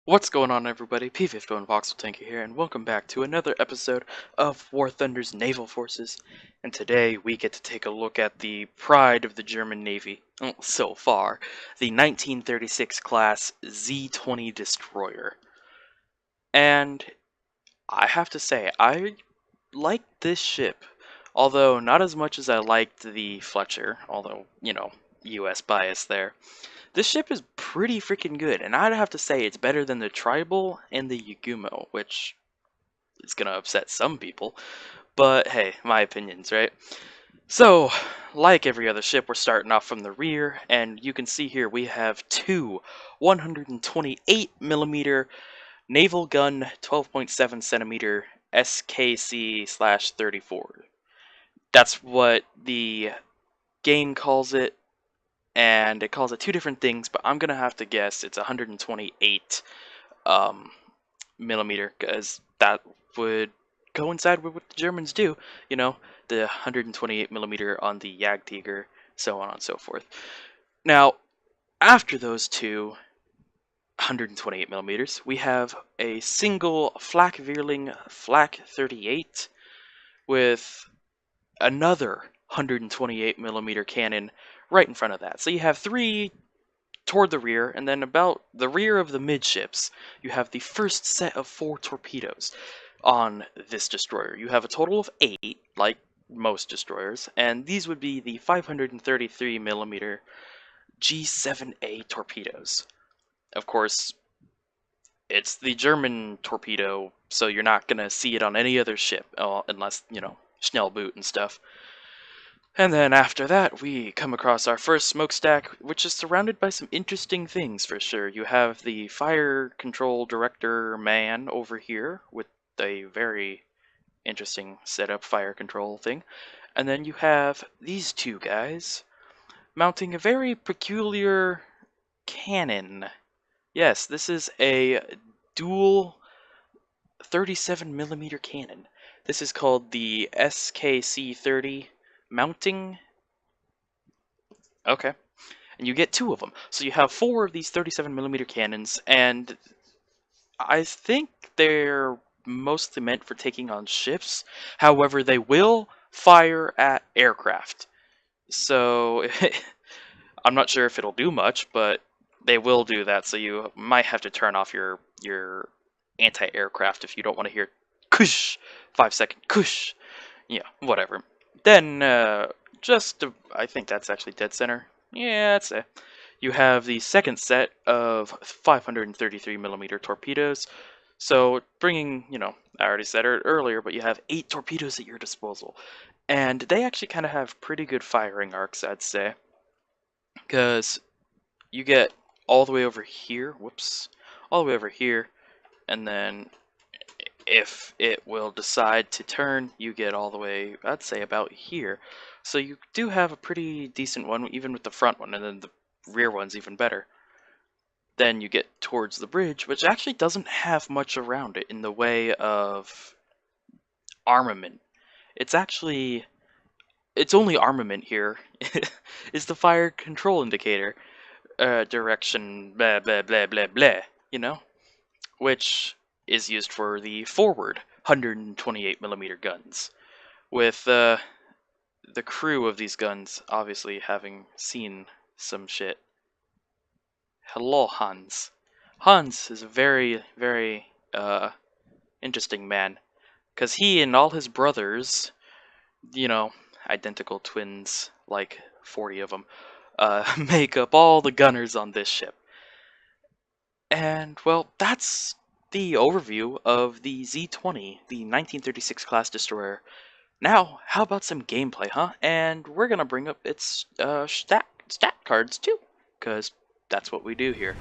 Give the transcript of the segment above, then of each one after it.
What's going on, everybody? P51 Voxel Tanker here, and welcome back to another episode of War Thunder's Naval Forces. And today we get to take a look at the pride of the German Navy, so far, the 1936 class Z-20 destroyer. And I have to say, I like this ship, although not as much as I liked the Fletcher, although, US bias there. This ship is pretty freaking good, and I'd have to say it's better than the Tribal and the Yagumo, which is gonna upset some people, but hey, my opinions, right? So, like every other ship, we're starting off from the rear, and you can see here we have two 128mm naval gun 12.7 centimeter SKC/34. That's what the game calls it, and it calls it two different things, but I'm gonna have to guess it's 128 millimeter, because that would coincide with what the Germans do, the 128 millimeter on the Jagdtiger, so on and so forth. Now, after those two 128 millimeters, we have a single Flak Vierling Flak 38 with another 128 millimeter cannon right in front of that. So you have three toward the rear, and then about the rear of the midships, you have the first set of 4 torpedoes on this destroyer. You have a total of 8, like most destroyers, and these would be the 533 millimeter G7A torpedoes. Of course, it's the German torpedo, so you're not going to see it on any other ship, unless, Schnellboot and stuff. And then after that, we come across our first smokestack, which is surrounded by some interesting things for sure. You have the fire control director man over here with a very interesting setup fire control thing. And then you have these two guys mounting a very peculiar cannon. Yes, this is a dual 37mm cannon. This is called the SKC-30 mounting. Okay. And you get 2 of them. So you have 4 of these 37mm cannons, and I think they're mostly meant for taking on ships. However, they will fire at aircraft. So I'm not sure if it'll do much, but they will do that. So you might have to turn off your anti-aircraft if you don't want to hear kush, 5-second kush. Yeah, whatever. Then, I think that's actually dead center. Yeah, that's it. You have the second set of 533mm torpedoes. So, bringing, I already said it earlier, but you have 8 torpedoes at your disposal. And they actually kind of have pretty good firing arcs, I'd say. Because you get all the way over here, all the way over here, and then if it will decide to turn, you get all the way, I'd say, about here. So you do have a pretty decent one, even with the front one, and then the rear one's even better. Then you get towards the bridge, which actually doesn't have much around it in the way of armament. It's only armament here is the fire control indicator, direction, blah, blah, blah, blah, blah, which is used for the forward 128mm guns, with the crew of these guns obviously having seen some shit. Hello, Hans. Hans is a very, very interesting man, because he and all his brothers, identical twins, like 40 of them, make up all the gunners on this ship. And, well, that's the overview of the Z-20, the 1936 class destroyer. Now, how about some gameplay, huh? And we're gonna bring up its stat cards too, because that's what we do here.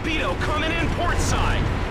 torpedo coming in port side!